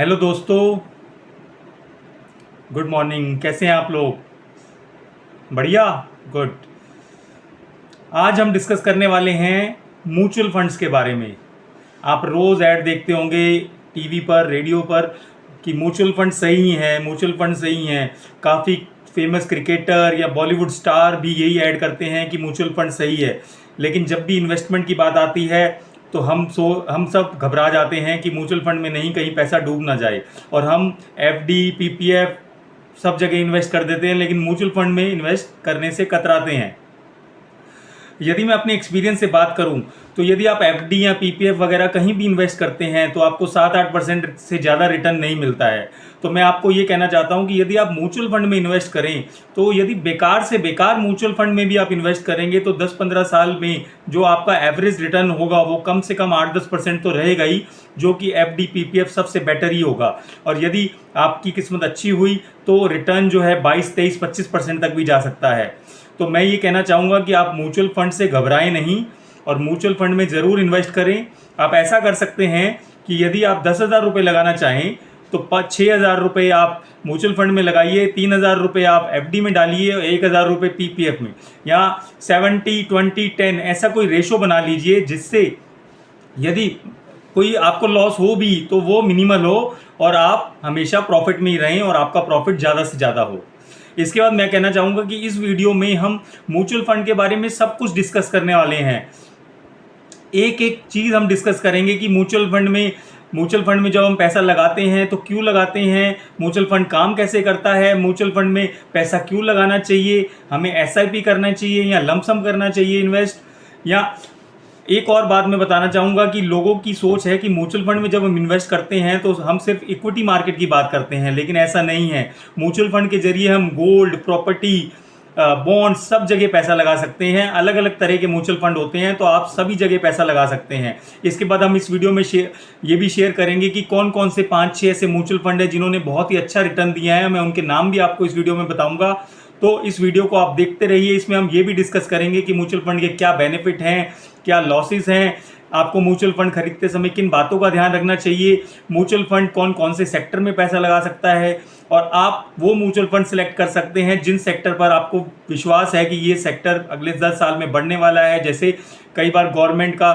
Hello दोस्तों, good morning. कैसे हैं आप लोग? बढ़िया, गुड। आज हम डिस्कस करने वाले हैं म्यूचुअल फंड्स के बारे में। आप रोज़ ऐड देखते होंगे टीवी पर, रेडियो पर कि म्यूचुअल फंड सही हैं, म्यूचुअल फंड सही हैं। काफ़ी फेमस क्रिकेटर या बॉलीवुड स्टार भी यही ऐड करते हैं कि म्यूचुअल फंड सही है। लेकिन जब भी इन्वेस्टमेंट की बात आती है तो हम सब घबरा जाते हैं कि म्यूचुअल फंड में नहीं कहीं पैसा डूब ना जाए, और हम एफडी, पीपीएफ सब जगह इन्वेस्ट कर देते हैं, लेकिन म्यूचुअल फंड में इन्वेस्ट करने से कतराते हैं। यदि मैं अपने एक्सपीरियंस से बात करूं तो यदि आप एफडी या पीपीएफ वगैरह कहीं भी इन्वेस्ट करते हैं तो आपको 7-8% से ज़्यादा रिटर्न नहीं मिलता है। तो मैं आपको ये कहना चाहता हूं कि यदि आप म्यूचुअल फंड में इन्वेस्ट करें तो यदि बेकार से बेकार म्यूचुअल फंड में भी आप इन्वेस्ट करेंगे तो 10-15 साल में जो आपका एवरेज रिटर्न होगा वो कम से कम 8-10% तो रहेगा ही, जो कि एफडी पीपीएफ सबसे बेटर ही होगा। और यदि आपकी किस्मत अच्छी हुई तो रिटर्न जो है 22-23-25% तक भी जा सकता है। तो मैं ये कहना चाहूँगा कि आप म्यूचुअल फंड से घबराएं नहीं और म्यूचुअल फंड में ज़रूर इन्वेस्ट करें। आप ऐसा कर सकते हैं कि यदि आप 10,000 रुपये लगाना चाहें तो 6,000 रुपये आप म्यूचुअल फंड में लगाइए, 3,000 रुपये आप एफडी में डालिए और 1,000 रुपये पीपीएफ में, या 70-20-10 ऐसा कोई रेशो बना लीजिए जिससे यदि कोई आपको लॉस हो भी तो वो मिनिमल हो और आप हमेशा प्रॉफिट में ही रहें और आपका प्रॉफिट ज़्यादा से ज़्यादा हो। इसके बाद मैं कहना चाहूँगा कि इस वीडियो में हम म्यूचुअल फंड के बारे में सब कुछ डिस्कस करने वाले हैं। एक एक चीज़ हम डिस्कस करेंगे कि म्यूचुअल फंड में जब हम पैसा लगाते हैं तो क्यों लगाते हैं, म्यूचुअल फंड काम कैसे करता है, म्यूचुअल फंड में पैसा क्यों लगाना चाहिए, हमें एसआईपी करना चाहिए या लमसम करना चाहिए इन्वेस्ट। या एक और बात मैं बताना चाहूँगा कि लोगों की सोच है कि म्यूचुअल फंड में जब हम इन्वेस्ट करते हैं तो हम सिर्फ इक्विटी मार्केट की बात करते हैं, लेकिन ऐसा नहीं है। म्यूचुअल फंड के जरिए हम गोल्ड, प्रॉपर्टी, बॉन्ड सब जगह पैसा लगा सकते हैं। अलग अलग तरह के म्यूचुअल फंड होते हैं तो आप सभी जगह पैसा लगा सकते हैं। इसके बाद हम इस वीडियो में ये भी शेयर करेंगे कि कौन कौन से 5-6 ऐसे म्यूचुअल फंड है जिन्होंने बहुत ही अच्छा रिटर्न दिया है। मैं उनके नाम भी आपको इस वीडियो में बताऊंगा, तो इस वीडियो को आप देखते रहिए। इसमें हम ये भी डिस्कस करेंगे कि म्यूचुअल फंड के क्या बेनिफिट हैं, क्या लॉसेस हैं, आपको म्यूचुअल फंड खरीदते समय किन बातों का ध्यान रखना चाहिए, म्यूचुअल फंड कौन कौन से सेक्टर में पैसा लगा सकता है, और आप वो म्यूचुअल फंड सेलेक्ट कर सकते हैं जिन सेक्टर पर आपको विश्वास है कि ये सेक्टर अगले 10 साल में बढ़ने वाला है। जैसे कई बार गवर्नमेंट का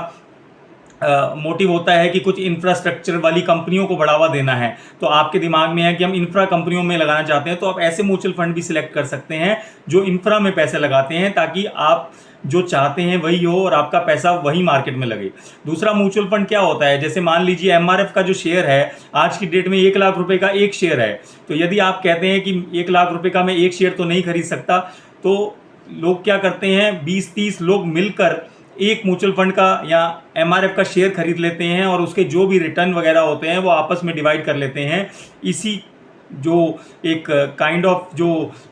मोटिव होता है कि कुछ इंफ्रास्ट्रक्चर वाली कंपनियों को बढ़ावा देना है, तो आपके दिमाग में है कि हम इंफ्रा कंपनियों में लगाना चाहते हैं, तो आप ऐसे म्यूचुअल फंड भी सिलेक्ट कर सकते हैं जो इंफ्रा में पैसे लगाते हैं, ताकि आप जो चाहते हैं वही हो और आपका पैसा वही मार्केट में लगे। दूसरा म्यूचुअल फंड क्या होता है, जैसे मान लीजिए एमआरएफ का जो शेयर है आज की डेट में 1 लाख रुपए का एक शेयर है। तो यदि आप कहते हैं कि 1 लाख रुपए का मैं एक शेयर तो नहीं खरीद सकता, तो लोग क्या करते हैं, 20-30 लोग मिलकर एक म्यूचुअल फंड का या एमआरएफ का शेयर खरीद लेते हैं और उसके जो भी रिटर्न वगैरह होते हैं वो आपस में डिवाइड कर लेते हैं। इसी जो एक काइंड ऑफ जो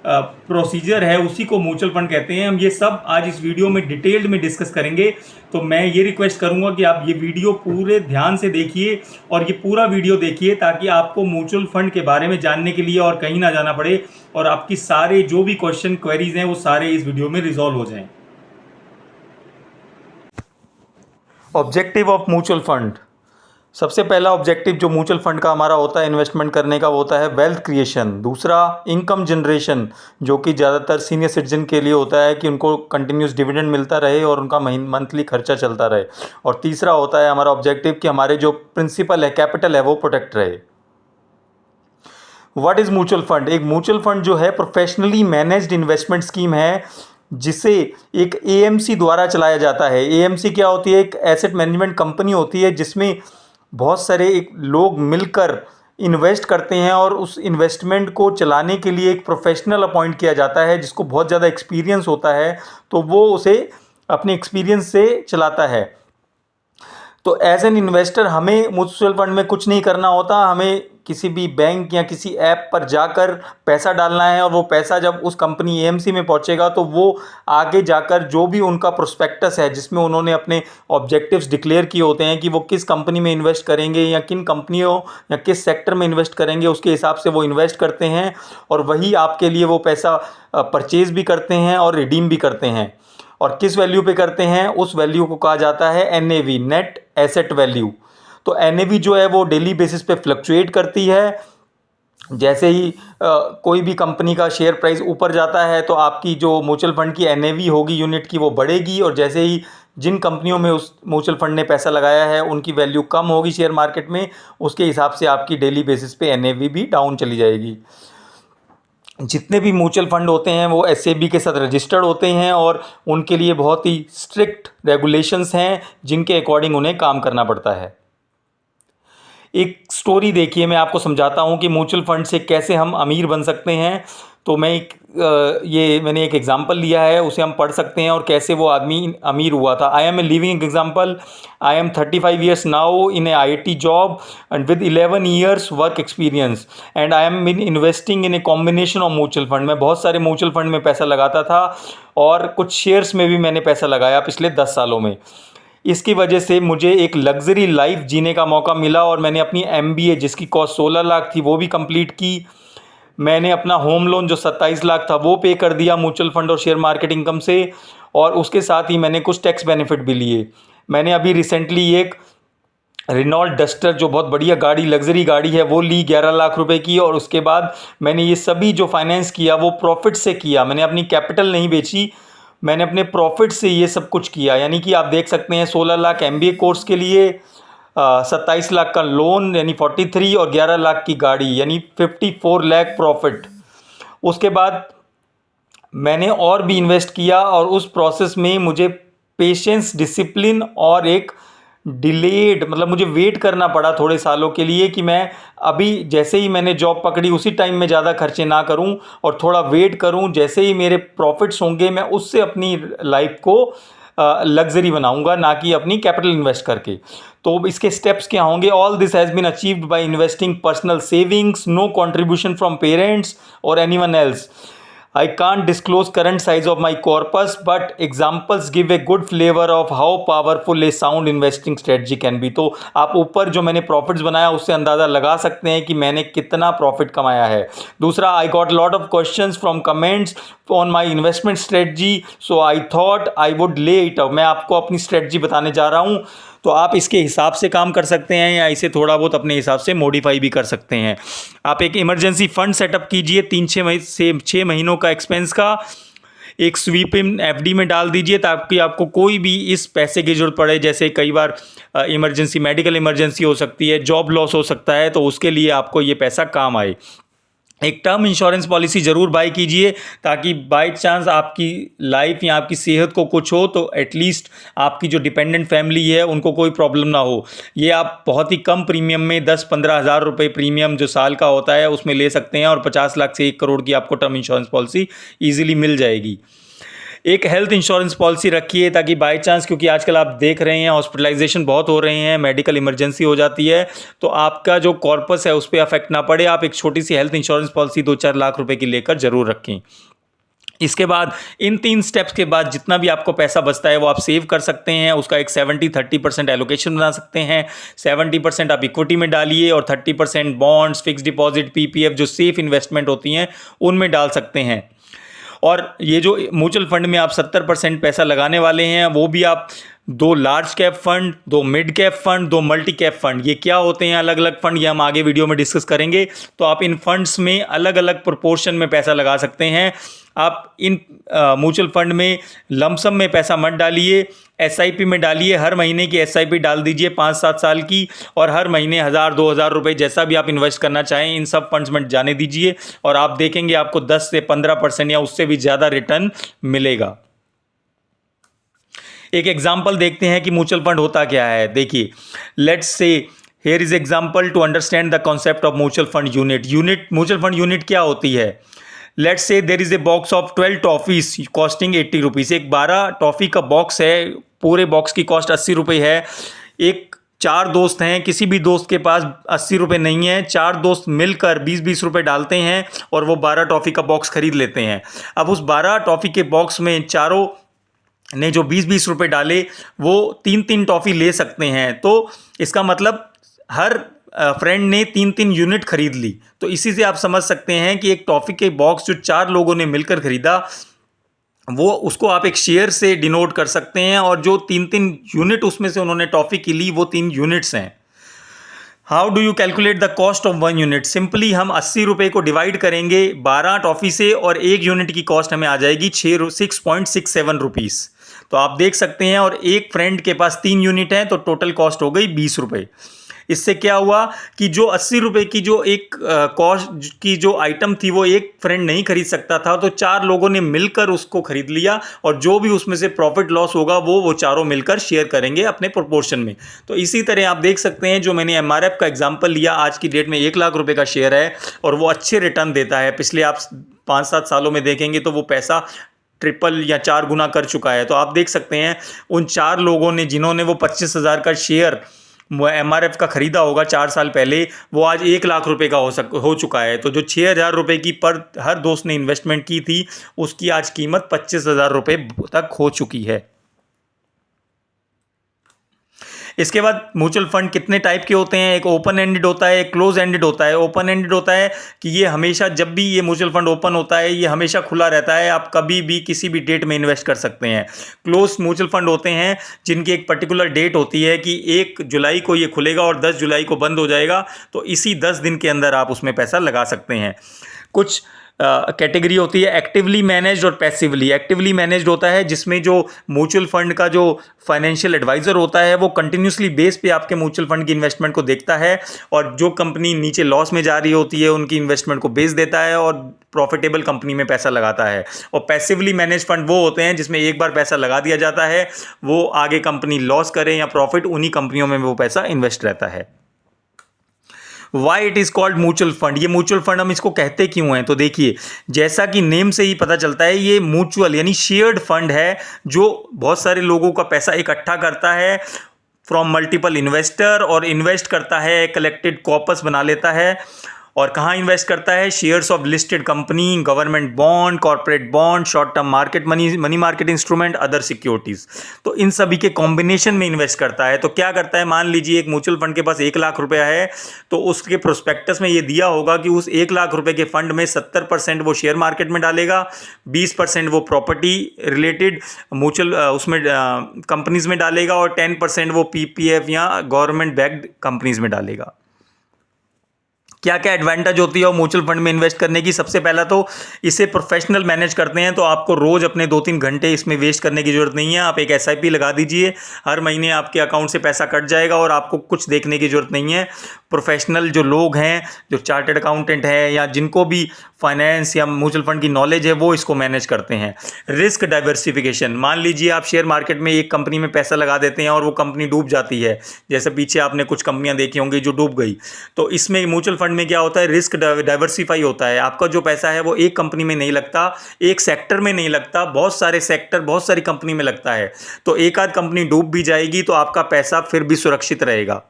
प्रोसीजर है उसी को म्यूचुअल फंड कहते हैं। हम ये सब आज इस वीडियो में डिटेल्ड में डिस्कस करेंगे। तो मैं ये रिक्वेस्ट करूंगा कि आप ये वीडियो पूरे ध्यान से देखिए और ये पूरा वीडियो देखिए, ताकि आपको म्यूचुअल फंड के बारे में जानने के लिए और कहीं ना जाना पड़े और आपकी सारे जो भी क्वेश्चन क्वेरीज हैं वो सारे इस वीडियो में रिजॉल्व हो जाएं। Objective of mutual fund. सबसे पहला ऑब्जेक्टिव जो म्यूचुअल फंड का हमारा होता है इन्वेस्टमेंट करने का, वो होता है वेल्थ क्रिएशन। दूसरा इनकम जनरेशन, जो कि ज़्यादातर सीनियर सिटीजन के लिए होता है कि उनको कंटिन्यूस डिविडेंड मिलता रहे और उनका मंथली खर्चा चलता रहे। और तीसरा होता है हमारा ऑब्जेक्टिव कि हमारे जो प्रिंसिपल है, कैपिटल है, वो प्रोटेक्ट रहे। What is mutual fund? एक म्यूचुअल फंड जो है प्रोफेशनली मैनेज्ड इन्वेस्टमेंट स्कीम है जिसे एक एएमसी द्वारा चलाया जाता है। एएमसी क्या होती है? एक एसेट मैनेजमेंट कंपनी होती है जिसमें बहुत सारे एक लोग मिलकर इन्वेस्ट करते हैं और उस इन्वेस्टमेंट को चलाने के लिए एक प्रोफेशनल अपॉइंट किया जाता है जिसको बहुत ज़्यादा एक्सपीरियंस होता है, तो वो उसे अपने एक्सपीरियंस से चलाता है। तो एज एन इन्वेस्टर हमें म्यूचुअल फंड में कुछ नहीं करना होता, हमें किसी भी बैंक या किसी ऐप पर जाकर पैसा डालना है और वो पैसा जब उस कंपनी एएमसी में पहुंचेगा तो वो आगे जाकर जो भी उनका प्रोस्पेक्टस है जिसमें उन्होंने अपने ऑब्जेक्टिव्स डिक्लेयर किए होते हैं कि वो किस कंपनी में इन्वेस्ट करेंगे या किन कंपनियों या किस सेक्टर में इन्वेस्ट करेंगे, उसके हिसाब से वो इन्वेस्ट करते हैं और वही आपके लिए वो पैसा परचेज भी करते हैं और रिडीम भी करते हैं। और किस वैल्यू पे करते हैं? उस वैल्यू को कहा जाता है एनएवी, नेट एसेट वैल्यू। तो NAV जो है वो डेली बेसिस पे फ्लक्चुएट करती है। जैसे ही कोई भी कंपनी का शेयर प्राइस ऊपर जाता है तो आपकी जो म्यूचुअल फंड की NAV होगी यूनिट की वो बढ़ेगी, और जैसे ही जिन कंपनियों में उस म्यूचुअल फंड ने पैसा लगाया है उनकी वैल्यू कम होगी शेयर मार्केट में, उसके हिसाब से आपकी डेली बेसिस पे NAV भी डाउन चली जाएगी। जितने भी म्यूचुअल फंड होते हैं वो SEBI के साथ रजिस्टर्ड होते हैं और उनके लिए बहुत ही स्ट्रिक्ट रेगुलेशंस हैं जिनके अकॉर्डिंग उन्हें काम करना पड़ता है। एक स्टोरी देखिए, मैं आपको समझाता हूँ कि म्यूचुअल फंड से कैसे हम अमीर बन सकते हैं। तो मैंने एक एग्जांपल लिया है, उसे हम पढ़ सकते हैं और कैसे वो आदमी अमीर हुआ था। I am a living example. I am 35 years now in a IIT job and with 11 years work experience and I am investing in a combination of mutual fund. मैं बहुत सारे म्यूचुअल फंड में पैसा लगाता था और कुछ शेयर्स में भी मैंने पैसा लगाया पिछले 10 सालों में। इसकी वजह से मुझे एक लग्जरी लाइफ जीने का मौका मिला और मैंने अपनी MBA जिसकी कॉस्ट 16 लाख थी वो भी कंप्लीट की। मैंने अपना होम लोन जो 27 लाख था वो पे कर दिया म्यूचुअल फंड और शेयर मार्केट इनकम से, और उसके साथ ही मैंने कुछ टैक्स बेनिफिट भी लिए। मैंने अभी रिसेंटली एक रेनॉल्ट डस्टर जो बहुत बढ़िया गाड़ी, लग्जरी गाड़ी है, वो ली 11 लाख रुपए की, और उसके बाद मैंने ये सभी जो फाइनेंस किया वो प्रॉफिट से किया। मैंने अपनी कैपिटल नहीं बेची, मैंने अपने प्रॉफिट से ये सब कुछ किया। यानी कि आप देख सकते हैं 16 लाख MBA कोर्स के लिए, 27 लाख का लोन यानी 43, और 11 लाख की गाड़ी यानी 54 लाख प्रॉफिट। उसके बाद मैंने और भी इन्वेस्ट किया और उस प्रोसेस में मुझे पेशेंस, डिसिप्लिन और एक डिलेड, मतलब मुझे वेट करना पड़ा थोड़े सालों के लिए कि मैं अभी जैसे ही मैंने जॉब पकड़ी उसी टाइम में ज़्यादा खर्चे ना करूं और थोड़ा वेट करूं। जैसे ही मेरे प्रॉफिट्स होंगे मैं उससे अपनी लाइफ को लग्जरी बनाऊंगा, ना कि अपनी कैपिटल इन्वेस्ट करके। तो इसके स्टेप्स क्या होंगे? All this has been achieved by investing personal savings, no contribution from parents और anyone else. I can't disclose current size of my corpus, but examples give a good flavor of how powerful a sound investing strategy can be. तो आप ऊपर जो मैंने profits बनाया उससे अंदाज़ा लगा सकते हैं कि मैंने कितना प्रॉफिट कमाया है। दूसरा, I got lot of questions from comments on my investment strategy, so I thought I would lay it out. मैं आपको अपनी स्ट्रेटजी बताने जा रहा हूँ, तो आप इसके हिसाब से काम कर सकते हैं या इसे थोड़ा बहुत अपने हिसाब से मॉडिफाई भी कर सकते हैं। आप एक इमरजेंसी फंड सेटअप कीजिए, 6 महीनों का एक्सपेंस का एक स्वीप इन FD में डाल दीजिए, ताकि आपको कोई भी इस पैसे की जरूरत पड़े, जैसे कई बार इमरजेंसी, मेडिकल इमरजेंसी हो सकती है, जॉब लॉस हो सकता है, तो उसके लिए आपको ये पैसा काम आए। एक टर्म इंश्योरेंस पॉलिसी ज़रूर बाय कीजिए, ताकि बाय चांस आपकी लाइफ या आपकी सेहत को कुछ हो तो एटलीस्ट आपकी जो डिपेंडेंट फैमिली है उनको कोई प्रॉब्लम ना हो। ये आप बहुत ही कम प्रीमियम में 10-15 हज़ार रुपये प्रीमियम जो साल का होता है उसमें ले सकते हैं, और 50 लाख से 1 करोड़ की आपको टर्म इंश्योरेंस पॉलिसी ईजिली मिल जाएगी। एक हेल्थ इंश्योरेंस पॉलिसी रखिए, ताकि बाय चांस, क्योंकि आजकल आप देख रहे हैं हॉस्पिटलाइजेशन बहुत हो रहे हैं, मेडिकल इमरजेंसी हो जाती है, तो आपका जो कॉर्पस है उस पर अफेक्ट ना पड़े। आप एक छोटी सी हेल्थ इंश्योरेंस पॉलिसी 2-4 लाख रुपए की लेकर जरूर रखें। इसके बाद इन 3 स्टेप्स के बाद जितना भी आपको पैसा बचता है वो आप सेव कर सकते हैं। उसका एक 70-30% एलोकेशन बना सकते हैं। 70% आप इक्विटी में डालिए और 30% बॉन्ड्स, फिक्स डिपॉजिट, PPF जो सेफ इन्वेस्टमेंट होती हैं उनमें डाल सकते हैं। और ये जो म्यूचुअल फंड में आप 70% पैसा लगाने वाले हैं वो भी आप 2 large cap fund, 2 mid cap fund, 2 multi cap fund, ये क्या होते हैं अलग अलग फंड, ये हम आगे वीडियो में डिस्कस करेंगे। तो आप इन फंड्स में अलग अलग प्रोपोर्शन में पैसा लगा सकते हैं। आप इन म्यूचुअल फंड में लमसम में पैसा मत डालिए, SIP में डालिए। हर महीने की SIP डाल दीजिए 5-7 साल की, और हर महीने 1000-2000 रुपये जैसा भी आप इन्वेस्ट करना चाहें इन सब फंड्स में जाने दीजिए, और आप देखेंगे आपको 10 से 15% या उससे भी ज़्यादा रिटर्न मिलेगा। एक एग्जाम्पल देखते हैं कि म्यूचुअल फंड होता क्या है। देखिए, let's say here is example to understand the concept of mutual fund unit. Mutual fund unit क्या होती है? Let's say there is a box of 12 toffees costing 80 rupees. एक 12 टॉफ़ी का बॉक्स है, पूरे बॉक्स की कॉस्ट 80 रुपये है। एक 4 दोस्त हैं, किसी भी दोस्त के पास 80 रुपये नहीं है, 4 दोस्त मिलकर 20-20 रुपये डालते हैं और वो 12 टॉफ़ी का बॉक्स खरीद लेते हैं। अब उस 12 टॉफ़ी के बॉक्स में चारों ने जो 20-20 रुपये डाले वो 3-3 टॉफ़ी ले सकते हैं। तो इसका मतलब हर फ्रेंड ने 3-3 यूनिट खरीद ली। तो इसी से आप समझ सकते हैं कि एक टॉफ़ी के बॉक्स जो 4 लोगों ने मिलकर खरीदा वो उसको आप एक शेयर से डिनोट कर सकते हैं, और जो 3-3 यूनिट उसमें से उन्होंने टॉफ़ी की ली वो 3 यूनिट्स हैं। How do you calculate the cost of 1 unit? Simply हम 80 रुपये को डिवाइड करेंगे 12 टॉफ़ी से और 1 यूनिट की कॉस्ट हमें आ जाएगी 6.67 रुपीज़। तो आप देख सकते हैं, और एक फ्रेंड के पास 3 यूनिट हैं तो टोटल कॉस्ट हो गई 20 रुपये। इससे क्या हुआ कि जो 80 रुपये की जो एक कॉस्ट की जो आइटम थी वो एक फ्रेंड नहीं खरीद सकता था, तो 4 लोगों ने मिलकर उसको खरीद लिया, और जो भी उसमें से प्रॉफिट लॉस होगा वो चारों मिलकर शेयर करेंगे अपने प्रोपोर्शन में। तो इसी तरह आप देख सकते हैं, जो मैंने MRF का एग्जाम्पल लिया, आज की डेट में 1 लाख रुपये का शेयर है और वो अच्छे रिटर्न देता है। पिछले आप 5-7 सालों में देखेंगे तो वो पैसा ट्रिपल या 4 गुना कर चुका है। तो आप देख सकते हैं उन 4 लोगों ने जिन्होंने वो 25,000 का शेयर MRF का खरीदा होगा 4 साल पहले, वो आज 1 लाख रुपए का हो चुका है। तो जो 6,000 रुपये की पर हर दोस्त ने इन्वेस्टमेंट की थी, उसकी आज कीमत 25,000 रुपये तक हो चुकी है। इसके बाद म्यूचुअल फंड कितने टाइप के होते हैं? एक ओपन एंडेड होता है, एक क्लोज एंडेड होता है। ओपन एंडेड होता है कि ये हमेशा, जब भी ये म्यूचुअल फंड ओपन होता है, ये हमेशा खुला रहता है, आप कभी भी किसी भी डेट में इन्वेस्ट कर सकते हैं। क्लोज म्यूचुअल फंड होते हैं जिनकी एक पर्टिकुलर डेट होती है कि 1 जुलाई को ये खुलेगा और 10 जुलाई को बंद हो जाएगा, तो इसी 10 दिन के अंदर आप उसमें पैसा लगा सकते हैं। कुछ कैटेगरी होती है एक्टिवली मैनेज्ड और पैसिवली। एक्टिवली मैनेज्ड होता है जिसमें जो म्यूचुअल फंड का जो फाइनेंशियल एडवाइज़र होता है वो कंटिन्यूसली बेस पे आपके म्यूचुअल फंड की इन्वेस्टमेंट को देखता है, और जो कंपनी नीचे लॉस में जा रही होती है उनकी इन्वेस्टमेंट को बेच देता है और प्रॉफिटेबल कंपनी में पैसा लगाता है। और पैसिवली मैनेज फंड वो होते हैं जिसमें एक बार पैसा लगा दिया जाता है, वो आगे कंपनी लॉस करे या प्रॉफिट, उन्हीं कंपनियों में वो पैसा इन्वेस्ट रहता है। Why it is called mutual fund? ये म्यूचुअल फंड हम इसको कहते क्यों हैं? तो देखिए, जैसा कि नेम से ही पता चलता है, ये म्यूचुअल यानी शेयर्ड फंड है जो बहुत सारे लोगों का पैसा इकट्ठा करता है फ्रॉम मल्टीपल इन्वेस्टर, और इन्वेस्ट करता है, कलेक्टेड कॉर्पस बना लेता है। और कहाँ इन्वेस्ट करता है? Shares of listed company, government bond, corporate bond, short term market money market instrument, other securities. तो इन सभी के कॉम्बिनेशन में इन्वेस्ट करता है। तो क्या करता है, मान लीजिए एक म्यूचुअल फंड के पास 1 लाख रुपया है, तो उसके प्रोस्पेक्टस में ये दिया होगा कि उस 1 लाख रुपये के फंड में 70% वो शेयर मार्केट में डालेगा, 20% वो प्रॉपर्टी रिलेटेड म्यूचुअल उसमें कंपनीज में डालेगा, और 10% वो PPF या गवर्नमेंट बैक्ड कंपनीज में डालेगा। क्या क्या एडवांटेज होती है और म्यूचुअल फंड में इन्वेस्ट करने की? सबसे पहला तो इसे प्रोफेशनल मैनेज करते हैं, तो आपको रोज़ अपने 2-3 घंटे इसमें वेस्ट करने की ज़रूरत नहीं है। आप एक SIP लगा दीजिए, हर महीने आपके अकाउंट से पैसा कट जाएगा और आपको कुछ देखने की ज़रूरत नहीं है। प्रोफेशनल जो लोग हैं, जो चार्टर्ड अकाउंटेंट हैं या जिनको भी फाइनेंस या म्यूचुअल फंड की नॉलेज है, वो इसको मैनेज करते हैं। रिस्क डाइवर्सिफिकेशन, मान लीजिए आप शेयर मार्केट में एक कंपनी में पैसा लगा देते हैं और वो कंपनी डूब जाती है, जैसे पीछे आपने कुछ कंपनियां देखी होंगी जो डूब गई। तो इसमें म्यूचुअल फंड में क्या होता है, रिस्क डाइवर्सिफाई होता है। आपका जो पैसा है वो एक कंपनी में नहीं लगता, एक सेक्टर में नहीं लगता, बहुत सारे सेक्टर, बहुत सारी कंपनी में लगता है। तो एक आध कंपनी डूब भी जाएगी तो आपका पैसा फिर भी सुरक्षित रहेगा।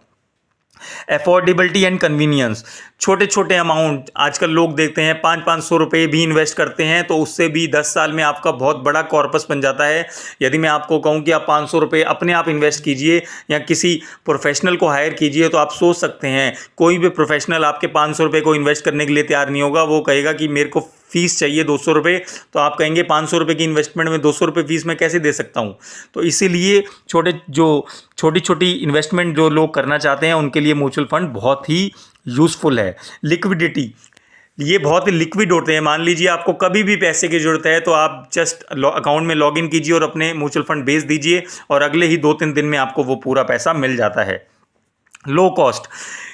अफोर्डेबिलिटी एंड कन्वीनियंस, छोटे छोटे अमाउंट आजकल लोग देखते हैं 500-500 रुपये भी इन्वेस्ट करते हैं, तो उससे भी 10 साल में आपका बहुत बड़ा कॉर्पस बन जाता है। यदि मैं आपको कहूं कि आप 500 रुपये अपने आप इन्वेस्ट कीजिए या किसी प्रोफेशनल को हायर कीजिए, तो आप सोच सकते हैं कोई भी प्रोफेशनल आपके 500 रुपये को इन्वेस्ट करने के लिए तैयार नहीं होगा। वो कहेगा कि मेरे को फीस चाहिए 200 रुपये, तो आप कहेंगे 500 रुपये की इन्वेस्टमेंट में 200 रुपये फीस मैं कैसे दे सकता हूँ। तो इसीलिए छोटी छोटी इन्वेस्टमेंट जो लोग करना चाहते हैं उनके लिए म्यूचुअल फंड बहुत ही यूज़फुल है। लिक्विडिटी, ये बहुत ही लिक्विड होते हैं। मान लीजिए आपको कभी भी पैसे की ज़रूरत है तो आप जस्ट अकाउंट में लॉगिन कीजिए और अपने म्यूचुअल फंड बेच दीजिए, और अगले ही 2-3 दिन में आपको वो पूरा पैसा मिल जाता है। लो कॉस्ट,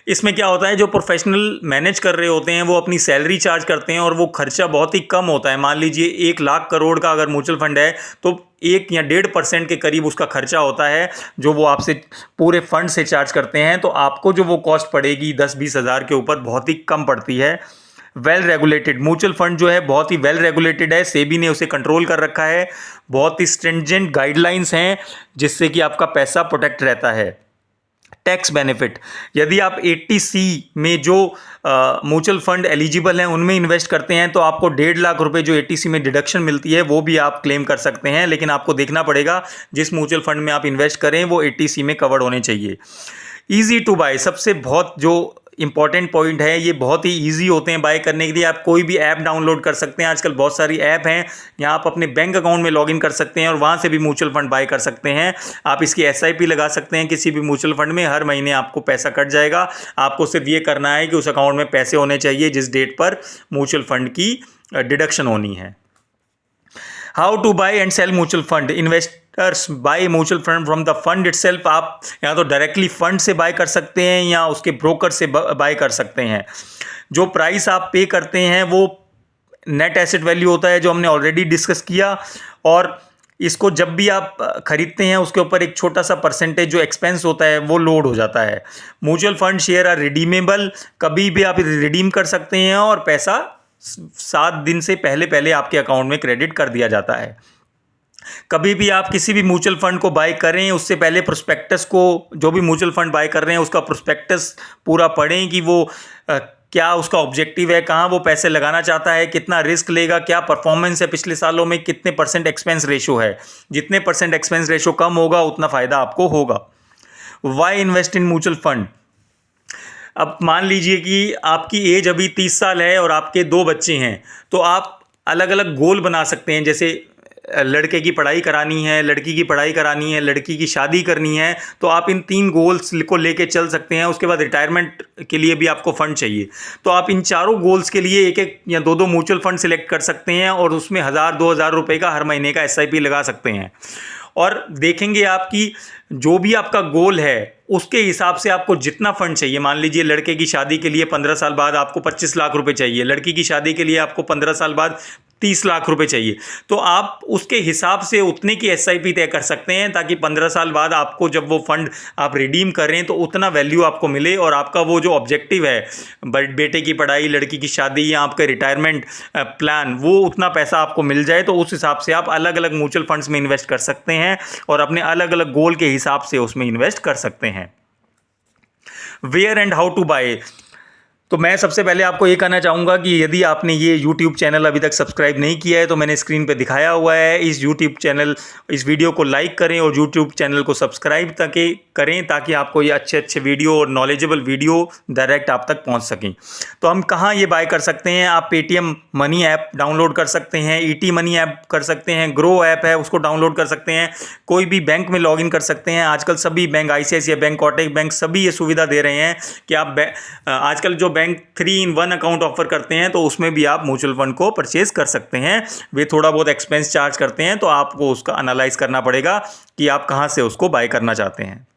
इसमें क्या होता है, जो प्रोफेशनल मैनेज कर रहे होते हैं वो अपनी सैलरी चार्ज करते हैं और वो खर्चा बहुत ही कम होता है। मान लीजिए 1 लाख करोड़ का अगर म्यूचुअल फंड है तो 1 या 1.5% के करीब उसका खर्चा होता है जो वो आपसे पूरे फंड से चार्ज करते हैं। तो आपको जो वो कॉस्ट पड़ेगी 10-20 हज़ार के ऊपर बहुत ही कम पड़ती है। वेल रेगुलेटेड, म्यूचुअल फंड जो है बहुत ही वेल रेगुलेटेड है, सेबी ने उसे कंट्रोल कर रखा है। बहुत ही स्ट्रिंजेंट गाइडलाइंस हैं जिससे कि आपका पैसा प्रोटेक्ट रहता है। टैक्स बेनिफिट, यदि आप 80C में जो म्यूचुअल फंड एलिजिबल हैं उनमें इन्वेस्ट करते हैं तो आपको 1.5 लाख रुपए जो 80C में डिडक्शन मिलती है वो भी आप क्लेम कर सकते हैं। लेकिन आपको देखना पड़ेगा जिस म्यूचुअल फंड में आप इन्वेस्ट करें वो 80C में कवर्ड होने चाहिए। ईजी टू बाय, सबसे बहुत जो इंपॉर्टेंट पॉइंट है, ये बहुत ही इजी होते हैं बाय करने के लिए। आप कोई भी ऐप डाउनलोड कर सकते हैं, आजकल बहुत सारी ऐप हैं, यहाँ आप अपने बैंक अकाउंट में लॉगिन कर सकते हैं और वहाँ से भी म्यूचुअल फंड बाय कर सकते हैं। आप इसकी SIP लगा सकते हैं किसी भी म्यूचुअल फंड में, हर महीने आपको पैसा कट जाएगा। आपको सिर्फ ये करना है कि उस अकाउंट में पैसे होने चाहिए जिस डेट पर म्यूचुअल फंड की डिडक्शन होनी है। How to buy and sell mutual fund. Investors buy mutual fund from the fund itself. आप या तो डायरेक्टली फंड से बाय कर सकते हैं या उसके ब्रोकर से बाय कर सकते हैं। जो प्राइस आप पे करते हैं वो नेट एसेट वैल्यू होता है, जो हमने ऑलरेडी डिस्कस किया। और इसको जब भी आप खरीदते हैं उसके ऊपर एक छोटा सा परसेंटेज जो एक्सपेंस होता है वो लोड हो जाता है। Mutual fund share are redeemable, कभी भी आप रिडीम कर सकते हैं और पैसा 7 दिन से पहले आपके अकाउंट में क्रेडिट कर दिया जाता है। कभी भी आप किसी भी म्यूचुअल फंड को बाय करें उससे पहले प्रोस्पेक्टस को, जो भी म्यूचुअल फंड बाय कर रहे हैं उसका प्रोस्पेक्टस पूरा पढ़ें कि वो क्या उसका ऑब्जेक्टिव है, कहाँ वो पैसे लगाना चाहता है, कितना रिस्क लेगा, क्या परफॉर्मेंस है पिछले सालों में, कितने % एक्सपेंस रेशो है। जितने % एक्सपेंस रेशो कम होगा उतना फ़ायदा आपको होगा। Why invest in mutual fund. अब मान लीजिए कि आपकी एज अभी 30 साल है और आपके 2 बच्चे हैं, तो आप अलग अलग गोल बना सकते हैं। जैसे लड़के की पढ़ाई करानी है, लड़की की पढ़ाई करानी है, लड़की की शादी करनी है, तो आप इन 3 गोल्स को लेके चल सकते हैं। उसके बाद रिटायरमेंट के लिए भी आपको फंड चाहिए, तो आप इन चारों गोल्स के लिए एक एक या 2 म्यूचुअल फंड सिलेक्ट कर सकते हैं और उसमें 1000-2000 रुपये का हर महीने का SIP लगा सकते हैं। और देखेंगे आपकी जो भी आपका गोल है उसके हिसाब से आपको जितना फंड चाहिए। मान लीजिए लड़के की शादी के लिए 15 साल बाद आपको 25 लाख रुपए चाहिए, लड़की की शादी के लिए आपको 15 साल बाद 30 लाख रुपए चाहिए, तो आप उसके हिसाब से उतने की SIP तय कर सकते हैं ताकि 15 साल बाद आपको जब वो फंड आप रिडीम कर रहे हैं तो उतना वैल्यू आपको मिले और आपका वो जो ऑब्जेक्टिव है बेटे की पढ़ाई, लड़की की शादी या आपका रिटायरमेंट प्लान, वो उतना पैसा आपको मिल जाए। तो उस हिसाब से आप अलग अलग म्यूचुअल फंड्स में इन्वेस्ट कर सकते हैं और अपने अलग अलग गोल के हिसाब से उसमें इन्वेस्ट कर सकते हैं। Where and how to buy. तो मैं सबसे पहले आपको ये कहना चाहूँगा कि यदि आपने ये YouTube चैनल अभी तक सब्सक्राइब नहीं किया है तो मैंने स्क्रीन पे दिखाया हुआ है, इस इस वीडियो को लाइक करें और YouTube चैनल को सब्सक्राइब करें ताकि आपको ये अच्छे वीडियो और नॉलेजेबल वीडियो डायरेक्ट आप तक पहुंच सकें। तो हम कहाँ ये बाय कर सकते हैं। आप पेटीएम मनी ऐप डाउनलोड कर सकते हैं, ET मनी ऐप कर सकते हैं, ग्रो ऐप है उसको डाउनलोड कर सकते हैं, कोई भी बैंक में लॉगिन कर सकते हैं। आजकल सभी bank, ICICI bank, Kotak bank, सभी ये सुविधा दे रहे हैं कि आप आजकल जो बैंक 3-in-1 अकाउंट ऑफर करते हैं तो उसमें भी आप म्यूचुअल फंड को परचेज कर सकते हैं। वे थोड़ा बहुत एक्सपेंस चार्ज करते हैं, तो आपको उसका एनालाइज करना पड़ेगा कि आप कहां से उसको बाय करना चाहते हैं।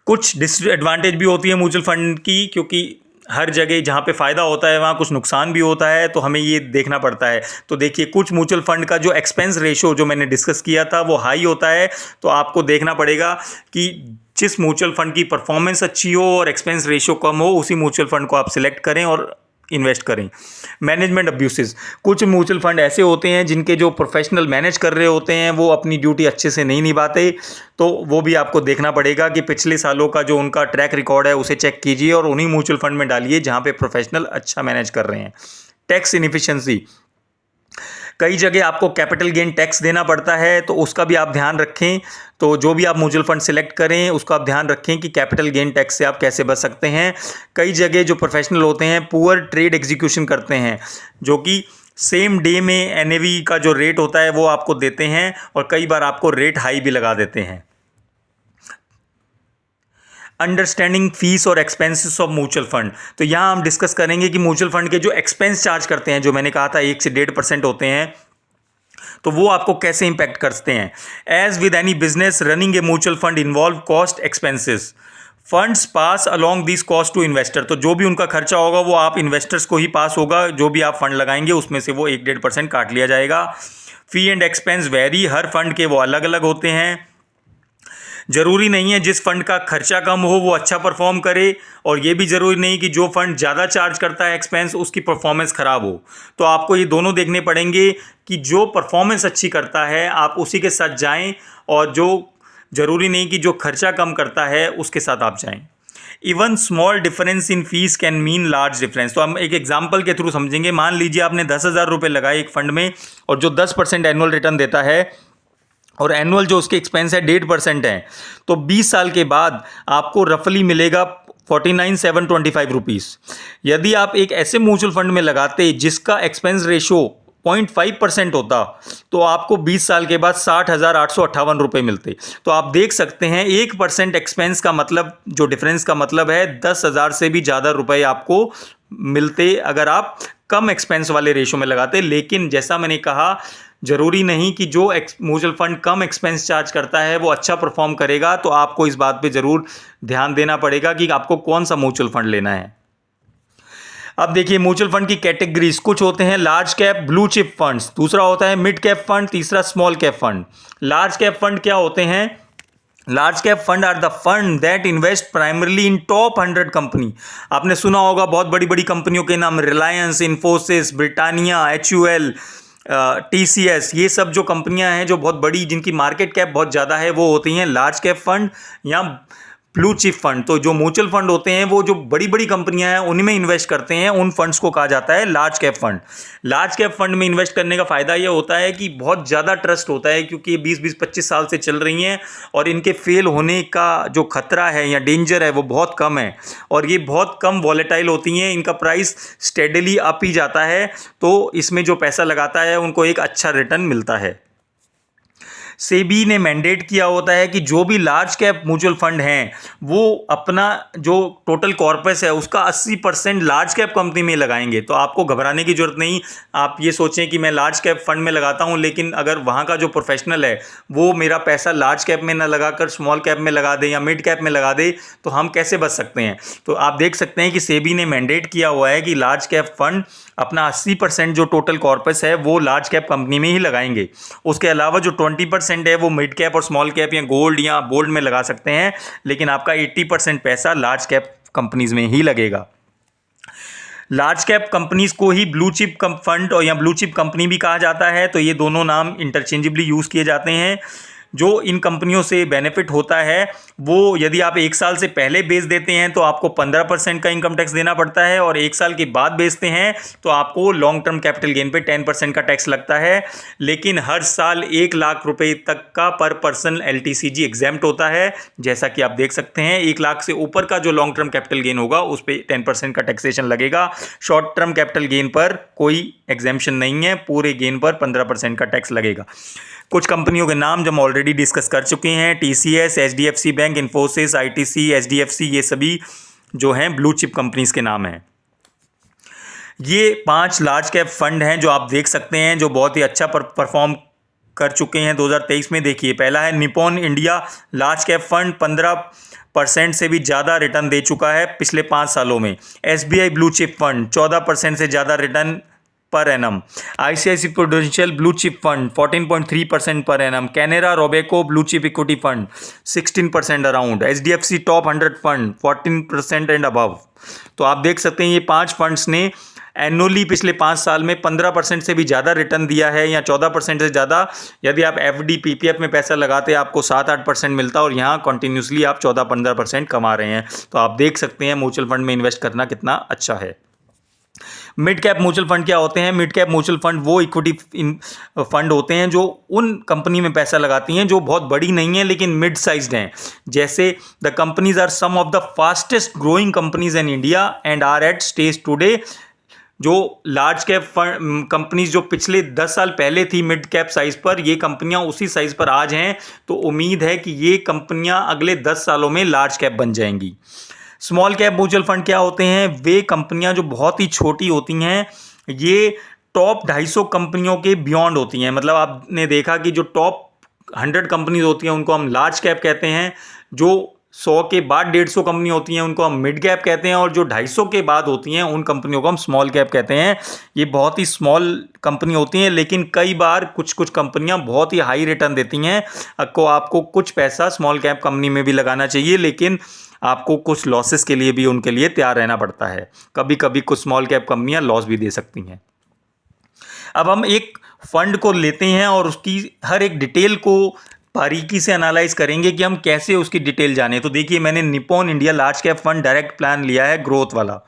कुछ डिसएडवांटेज भी होती है म्यूचुअल फंड की, क्योंकि हर जगह जहाँ पे फ़ायदा होता है वहाँ कुछ नुकसान भी होता है, तो हमें ये देखना पड़ता है। तो देखिए, कुछ म्यूचुअल फंड का जो एक्सपेंस रेशो जो मैंने डिस्कस किया था वो हाई होता है, तो आपको देखना पड़ेगा कि जिस म्यूचुअल फंड की परफॉर्मेंस अच्छी हो और एक्सपेंस रेशो कम हो उसी म्यूचुअल फंड को आप सिलेक्ट करें और इन्वेस्ट करें। Management abuses. कुछ म्यूचुअल फंड ऐसे होते हैं जिनके जो प्रोफेशनल मैनेज कर रहे होते हैं वो अपनी ड्यूटी अच्छे से नहीं निभाते, तो वो भी आपको देखना पड़ेगा कि पिछले सालों का जो उनका ट्रैक रिकॉर्ड है उसे चेक कीजिए और उन्हीं म्यूचुअल फंड में डालिए जहाँ पे प्रोफेशनल अच्छा मैनेज कर रहे हैं। Tax inefficiency. कई जगह आपको कैपिटल गेन टैक्स देना पड़ता है, तो उसका भी आप ध्यान रखें। तो जो भी आप म्यूचुअल फंड सिलेक्ट करें उसका आप ध्यान रखें कि कैपिटल गेन टैक्स से आप कैसे बच सकते हैं। कई जगह जो प्रोफेशनल होते हैं पुअर ट्रेड एग्जीक्यूशन करते हैं, जो कि सेम डे में NAV का जो रेट होता है वो आपको देते हैं और कई बार आपको रेट हाई भी लगा देते हैं। अंडरस्टैंडिंग फीस और एक्सपेंसेस ऑफ म्यूचुअल फंड। तो यहाँ हम डिस्कस करेंगे कि म्यूचुअल फंड के जो एक्सपेंस चार्ज करते हैं, जो मैंने कहा था 1 से 1.5% होते हैं, तो वो आपको कैसे इंपैक्ट करते हैं। As with any business running a mutual fund involve cost expenses, funds pass along this cost to investor. तो जो भी उनका खर्चा होगा वो आप इन्वेस्टर्स को ही पास होगा, जो भी आप फंड लगाएंगे उसमें से वो 1-1.5% काट लिया जाएगा। Fee and expense very, her fund के वो अलग अलग होते हैं। ज़रूरी नहीं है जिस फंड का खर्चा कम हो वो अच्छा परफॉर्म करे, और ये भी ज़रूरी नहीं कि जो फंड ज़्यादा चार्ज करता है एक्सपेंस उसकी परफॉर्मेंस ख़राब हो। तो आपको ये दोनों देखने पड़ेंगे कि जो परफॉर्मेंस अच्छी करता है आप उसी के साथ जाएं, और जो ज़रूरी नहीं कि जो खर्चा कम करता है उसके साथ आप जाएं। Even small difference in fees can mean large difference. तो हम एक एग्जाम्पल के थ्रू समझेंगे। मान लीजिए आपने 10,000 रुपये लगाए एक फंड में और जो 10% एनुअल रिटर्न देता है और एनुअल जो उसके एक्सपेंस है 1.5% है, तो 20 साल के बाद आपको रफली मिलेगा 49,725 रुपीज़। यदि आप एक ऐसे म्यूचुअल फंड में लगाते जिसका एक्सपेंस रेशो 0.5% होता तो आपको 20 साल के बाद 60,858 रुपये मिलते। तो आप देख सकते हैं 1% एक्सपेंस का मतलब, जो डिफरेंस का मतलब है 10,000 से भी ज़्यादा रुपए आपको मिलते अगर आप कम एक्सपेंस वाले रेशो में लगाते। लेकिन जैसा मैंने कहा, जरूरी नहीं कि जो म्यूचुअल फंड कम एक्सपेंस चार्ज करता है वो अच्छा परफॉर्म करेगा। तो आपको इस बात पे ज़रूर ध्यान देना पड़ेगा कि आपको कौन सा म्यूचुअल फंड लेना है। अब देखिए म्यूचुअल फंड की कैटेगरीज कुछ होते हैं। Large cap blue chip funds, दूसरा होता है मिड कैप फंड, तीसरा small cap fund. Large cap fund क्या होते हैं? Large cap fund are the fund that invest primarily in top 100 company. आपने सुना होगा बहुत बड़ी बड़ी कंपनियों के नाम, रिलायंस, इन्फोसिस, ब्रिटानिया, HUL, TCS। ये सब जो कंपनियां हैं जो बहुत बड़ी, जिनकी मार्केट कैप बहुत ज़्यादा है, वो होती हैं लार्ज कैप फंड या ब्लू चिप फंड। तो जो म्यूचुअल फंड होते हैं वो जो बड़ी बड़ी कंपनियां हैं उनमें इन्वेस्ट करते हैं, उन फंड्स को कहा जाता है large cap fund. Large cap fund में इन्वेस्ट करने का फ़ायदा ये होता है कि बहुत ज़्यादा ट्रस्ट होता है, क्योंकि ये 20-25 साल से चल रही हैं और इनके फेल होने का जो खतरा है या डेंजर है वो बहुत कम है, और ये बहुत कम वॉलेटाइल होती हैं, इनका प्राइस स्टेडली अप ही जाता है। तो इसमें जो पैसा लगाता है उनको एक अच्छा रिटर्न मिलता है। सेबी ने मैंडेट किया होता है कि जो भी लार्ज कैप म्यूचुअल फंड हैं वो अपना जो टोटल कॉर्पस है उसका 80% लार्ज कैप कंपनी में लगाएंगे। तो आपको घबराने की जरूरत नहीं। आप ये सोचें कि मैं लार्ज कैप फंड में लगाता हूं, लेकिन अगर वहां का जो प्रोफेशनल है वो मेरा पैसा लार्ज कैप में ना लगाकर स्मॉल कैप में लगा दे या मिड कैप में लगा दे, तो हम कैसे बच सकते हैं? तो आप देख सकते हैं कि सेबी ने मैंडेट किया हुआ है कि लार्ज कैप फंड अपना 80% जो टोटल कॉर्पस है वो लार्ज कैप कंपनी में ही लगाएंगे। उसके अलावा जो 20% है वो मिड कैप और स्मॉल कैप या गोल्ड या बोल्ड में लगा सकते हैं, लेकिन आपका 80% पैसा लार्ज कैप कंपनीज में ही लगेगा। लार्ज कैप कंपनीज को ही ब्लू चिप फंड और या ब्लू चिप कंपनी भी कहा जाता है। तो ये दोनों नाम इंटरचेंजेबली यूज़ किए जाते हैं। जो इन कंपनियों से बेनिफिट होता है वो, यदि आप 1 साल से पहले बेच देते हैं तो आपको 15% का इनकम टैक्स देना पड़ता है, और 1 साल के बाद बेचते हैं तो आपको लॉन्ग टर्म कैपिटल गेन पे 10% का टैक्स लगता है। लेकिन हर साल 1 लाख रुपए तक का पर पर्सन LTCG एग्जेम्प्ट होता है। जैसा कि आप देख सकते हैं 1 लाख से ऊपर का जो लॉन्ग टर्म कैपिटल गेन होगा उस पर 10% का टैक्सेशन लगेगा। शॉर्ट टर्म कैपिटल गेन पर कोई एग्जेम्पशन नहीं है, पूरे गेन पर 15% का टैक्स लगेगा। कुछ कंपनियों के नाम जो हम ऑलरेडी डिस्कस कर चुके हैं, TCS, HDFC bank, Infosys, ITC, HDFC, ये सभी जो हैं ब्लू चिप कंपनीज के नाम हैं। ये 5 लार्ज कैप फंड हैं जो आप देख सकते हैं जो बहुत ही अच्छा परफॉर्म कर चुके हैं 2023 में। देखिए पहला है Nippon India large cap fund, 15% से भी ज़्यादा रिटर्न दे चुका है पिछले 5 सालों में। SBI ब्लू चिप फंड 14% से ज़्यादा return per annum. ICICI prudential blue chip fund 14.3% per annum. Canara Robeco blue chip equity fund 16% around. HDFC top 100 fund 14% and above. तो आप देख सकते हैं ये 5 फंड्स ने एनुअली पिछले 5 साल में 15% से भी ज़्यादा रिटर्न दिया है, या 14% से ज़्यादा। यदि आप FD PPF में पैसा लगाते आपको 7-8% मिलता, और यहाँ कंटिन्यूसली आप 14-15% कमा रहे हैं। तो आप देख सकते हैं म्यूचुअल फंड में इन्वेस्ट करना कितना अच्छा है। मिड कैप म्यूचुअल फंड क्या होते हैं? मिड कैप म्यूचुअल फंड वो इक्विटी फंड होते हैं जो उन कंपनी में पैसा लगाती हैं जो बहुत बड़ी नहीं है लेकिन मिड साइज्ड हैं। जैसे the companies are some of the fastest growing companies in India and are at stage today. जो लार्ज कैप कंपनीज जो पिछले 10 साल पहले थी मिड कैप साइज पर, ये कंपनियां उसी साइज पर आज हैं। तो उम्मीद है कि ये कंपनियां अगले 10 सालों में लार्ज कैप बन जाएंगी। स्मॉल कैप म्यूचुअल फंड क्या होते हैं? वे कंपनियां जो बहुत ही छोटी होती हैं, ये टॉप 250 कंपनियों के बियॉन्ड होती हैं। मतलब आपने देखा कि जो टॉप 100 कंपनीज होती हैं उनको हम लार्ज कैप कहते हैं, जो 100 के बाद 150 कंपनी होती हैं उनको हम मिड कैप कहते हैं, और जो 250 के बाद होती हैं उन कंपनियों को हम स्मॉल कैप कहते हैं। ये बहुत ही स्मॉल कंपनी होती हैं, लेकिन कई बार कुछ कुछ कंपनियां बहुत ही हाई रिटर्न देती हैं। आपको कुछ पैसा स्मॉल कैप कंपनी में भी लगाना चाहिए, लेकिन आपको कुछ लॉसेस के लिए भी उनके लिए तैयार रहना पड़ता है। कभी कभी कुछ स्मॉल कैप कंपनियां लॉस भी दे सकती हैं। अब हम एक फंड को लेते हैं और उसकी हर एक डिटेल को बारीकी से एनालाइज करेंगे कि हम कैसे उसकी डिटेल जाने। तो देखिए मैंने Nippon India large cap fund direct plan लिया है, ग्रोथ वाला।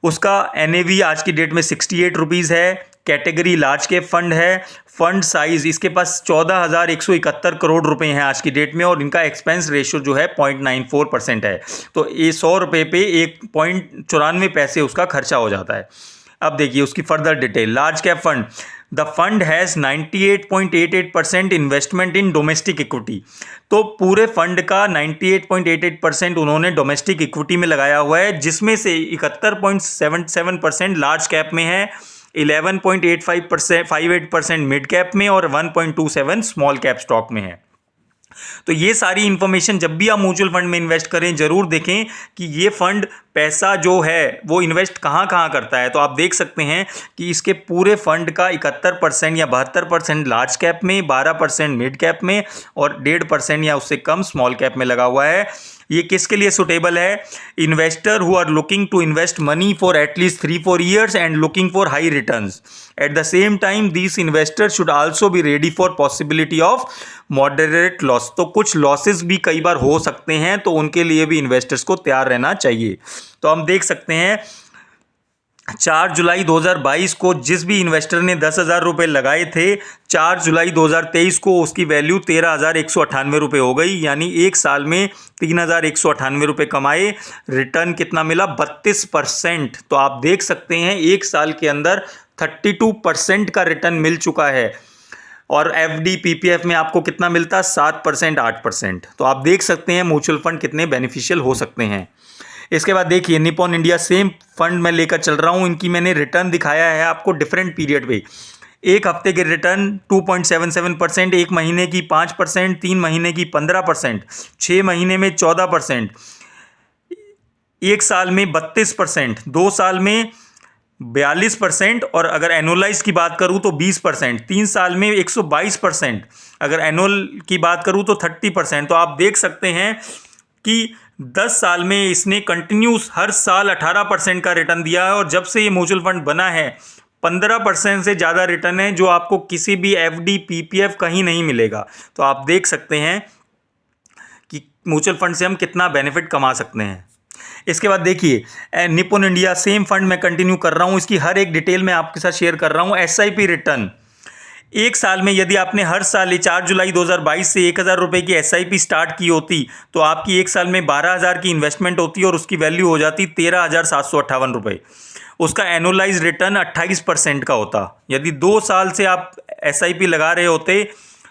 उसका NAV आज की डेट में 68 रुपीज़ है। कैटेगरी लार्ज कैप फंड है। फंड साइज इसके पास 14,171 करोड़ रुपए हैं आज की डेट में, और इनका एक्सपेंस रेशियो जो है 0.94% है। तो ये 100 रुपये पे 1.94 उसका खर्चा हो जाता है। अब देखिए उसकी further detail. Large cap fund, the fund has 98.88% investment in domestic equity. तो पूरे फंड का 98.88% उन्होंने डोमेस्टिक इक्विटी में लगाया हुआ है, जिसमें से 71.77% लार्ज कैप में है, 11.58% मिड कैप में और 1.27 स्मॉल कैप स्टॉक में है। तो ये सारी इंफॉर्मेशन जब भी आप म्यूचुअल फंड में इन्वेस्ट करें जरूर देखें कि ये फंड पैसा जो है वो इन्वेस्ट कहाँ कहाँ करता है। तो आप देख सकते हैं कि इसके पूरे फंड का 71% या 72% लार्ज कैप में, 12% मिड कैप में और 1.5% या उससे कम स्मॉल कैप में लगा हुआ है। ये किसके लिए सुटेबल है? Investor who are looking to invest money for at least 3-4 years and looking for high returns. At the same time this investor should also be ready for possibility of moderate loss. तो कुछ losses भी कई बार हो सकते हैं, तो उनके लिए भी इन्वेस्टर्स को तैयार रहना चाहिए। तो हम देख सकते हैं 4 जुलाई 2022 को जिस भी इन्वेस्टर ने 10,000 रुपये लगाए थे, 4 जुलाई 2023 को उसकी वैल्यू 13,198 रुपये हो गई। यानी एक साल में 3,198 रुपये कमाए। रिटर्न कितना मिला? 32%। तो आप देख सकते हैं एक साल के अंदर 32% का रिटर्न मिल चुका है। और एफडी पीपीएफ में आपको कितना मिलता? 7%, 8%। तो आप देख सकते हैं म्यूचुअल फंड कितने बेनिफिशियल हो सकते हैं। इसके बाद देखिए निपॉन इंडिया, सेम फंड मैं लेकर चल रहा हूँ। इनकी मैंने रिटर्न दिखाया है आपको डिफरेंट पीरियड पे। एक हफ्ते के रिटर्न 2.77%, एक महीने की 5%, 3 महीने की 15%, 6 महीने में 14%, एक साल में 32%, 2 साल में 42%, और अगर एनुअलाइज की बात करूं तो 20%, 3 साल में 122%, अगर एनुअल की बात करूं तो 30%। तो आप देख सकते हैं कि 10 साल में इसने कंटिन्यूस हर साल 18% का रिटर्न दिया है। और जब से ये म्यूचुअल फंड बना है 15% से ज़्यादा रिटर्न है, जो आपको किसी भी एफडी पीपीएफ कहीं नहीं मिलेगा। तो आप देख सकते हैं कि म्यूचुअल फंड से हम कितना बेनिफिट कमा सकते हैं। इसके बाद देखिए निपॉन इंडिया, सेम फंड मैं कंटिन्यू कर रहा हूँ। इसकी हर एक डिटेल मैं आपके साथ शेयर कर रहा हूँ। एसआईपी रिटर्न, एक साल में यदि आपने हर साल 4 जुलाई 2022 से 1,000 रुपये की एसआईपी स्टार्ट की होती, तो आपकी एक साल में 12,000 की इन्वेस्टमेंट होती और उसकी वैल्यू हो जाती 13,758 रुपये। उसका एनुअलाइज रिटर्न 28% का होता। यदि 2 साल से आप एसआईपी लगा रहे होते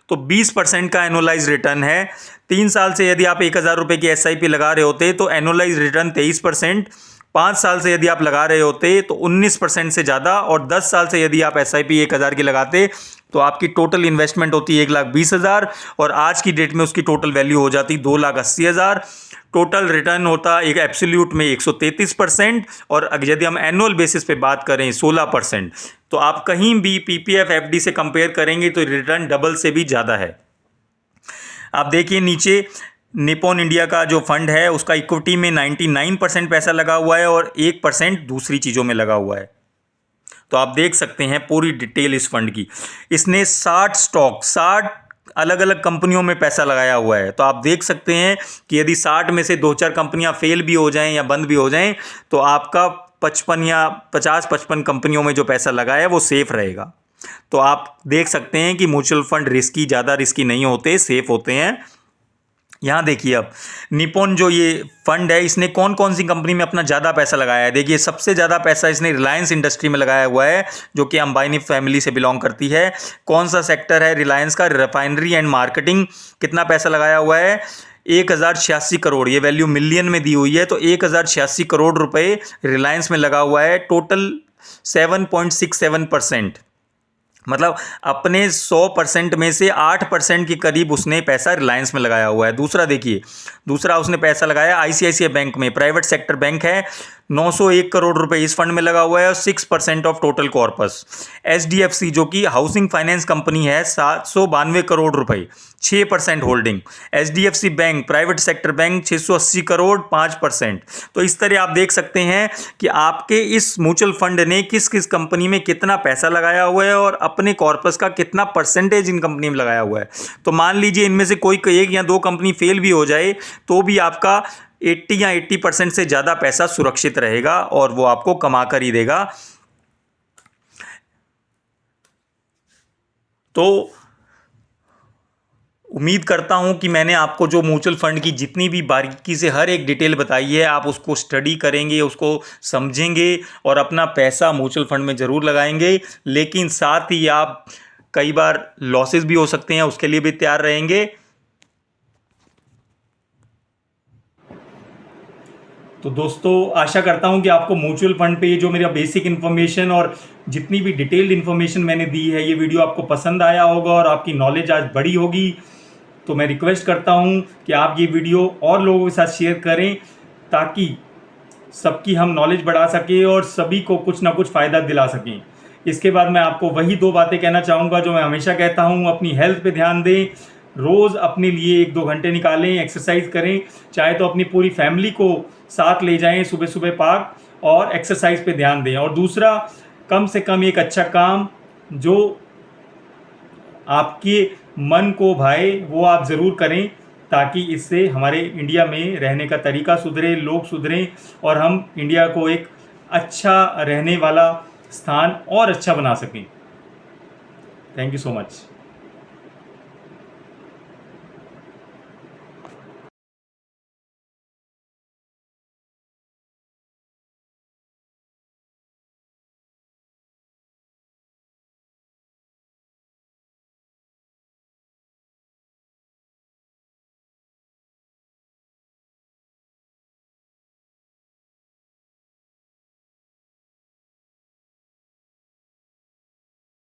तो 20% का एनुअलाइज रिटर्न है। 3 साल से यदि आप 1,000 रुपये की एसआईपी लगा रहे होते तो एनुअलाइज रिटर्न 23%। 5 साल से यदि आप लगा रहे होते तो 19% से ज़्यादा, और 10 साल से यदि आप एसआईपी 1,000 की लगाते तो आपकी टोटल इन्वेस्टमेंट होती 1,20,000 और आज की डेट में उसकी टोटल वैल्यू हो जाती 2,80,000। टोटल रिटर्न होता एक एब्सोल्यूट में 133%, और यदि हम एनुअल बेसिस पे बात करें 16%। तो आप कहीं भी पीपीएफ एफडी से कंपेयर करेंगे तो रिटर्न डबल से भी ज़्यादा है। आप देखिए नीचे निपॉन इंडिया का जो फंड है उसका इक्विटी में 99% पैसा लगा हुआ है और 1% दूसरी चीज़ों में लगा हुआ है। तो आप देख सकते हैं पूरी डिटेल इस फंड की। इसने 60 अलग अलग कंपनियों में पैसा लगाया हुआ है। तो आप देख सकते हैं कि यदि 60 में से 2-4 कंपनियां फेल भी हो जाएं या बंद भी हो जाएं तो आपका 55 या 50-55 कंपनियों में जो पैसा लगाया है वो सेफ रहेगा। तो आप देख सकते हैं कि म्यूचुअल फंड ज़्यादा रिस्की नहीं होते, सेफ होते हैं। यहाँ देखिए अब निपॉन जो ये फंड है इसने कौन कौन सी कंपनी में अपना ज़्यादा पैसा लगाया है। देखिए सबसे ज़्यादा पैसा इसने रिलायंस इंडस्ट्री में लगाया हुआ है, जो कि अंबानी फैमिली से बिलोंग करती है। कौन सा सेक्टर है रिलायंस का? Refinery and marketing. कितना पैसा लगाया हुआ है? 1,086 करोड़। ये वैल्यू मिलियन में दी हुई है, तो 1,086 करोड़ रुपए रिलायंस में लगा हुआ है। टोटल 7.67%, मतलब अपने 100% में से 8% के करीब उसने पैसा रिलायंस में लगाया हुआ है। दूसरा देखिए, दूसरा उसने पैसा लगाया आईसीआईसीआई बैंक में, प्राइवेट सेक्टर बैंक है। 901 करोड़ रुपए इस फंड में लगा हुआ है और 6% ऑफ टोटल कॉर्पस। एचडीएफसी जो कि हाउसिंग फाइनेंस कंपनी है, 792 करोड़ रुपए, 6% holding. HDFC bank private sector bank 680 crore, 5%। तो इस तरह आप देख सकते हैं कि आपके इस म्यूचुअल फंड ने किस किस कंपनी में कितना पैसा लगाया हुआ है और अपने कॉर्पस का कितना परसेंटेज इन कंपनी में लगाया हुआ है। तो मान लीजिए इनमें से कोई 1 या 2 कंपनी फेल भी हो जाए तो भी आपका 80 या 80% से ज़्यादा पैसा सुरक्षित रहेगा और वो आपको कमा कर ही देगा। तो उम्मीद करता हूं कि मैंने आपको जो म्यूचुअल फंड की जितनी भी बारीकी से हर एक डिटेल बताई है, आप उसको स्टडी करेंगे, उसको समझेंगे और अपना पैसा म्यूचुअल फंड में ज़रूर लगाएंगे। लेकिन साथ ही आप कई बार लॉसेस भी हो सकते हैं, उसके लिए भी तैयार रहेंगे। तो दोस्तों, आशा करता हूं कि आपको म्यूचुअल फंड पे ये जो मेरा बेसिक इन्फॉर्मेशन और जितनी भी डिटेल्ड इन्फॉर्मेशन मैंने दी है, ये वीडियो आपको पसंद आया होगा और आपकी नॉलेज आज बड़ी होगी। तो मैं रिक्वेस्ट करता हूं कि आप ये वीडियो और लोगों के साथ शेयर करें, ताकि सबकी हम नॉलेज बढ़ा सकें और सभी को कुछ ना कुछ फ़ायदा दिला सकें। इसके बाद मैं आपको वही 2 बातें कहना चाहूँगा जो मैं हमेशा कहता हूँ। अपनी हेल्थ पे ध्यान दें, रोज़ अपने लिए 1-2 घंटे निकालें, एक्सरसाइज करें, चाहे तो अपनी पूरी फैमिली को साथ ले जाएं सुबह सुबह पार्क, और एक्सरसाइज पे ध्यान दें। और दूसरा, कम से कम एक अच्छा काम जो आपके मन को भाए वो आप ज़रूर करें, ताकि इससे हमारे इंडिया में रहने का तरीका सुधरे, लोग सुधरें और हम इंडिया को एक अच्छा रहने वाला स्थान और अच्छा बना सकें। Thank you so much.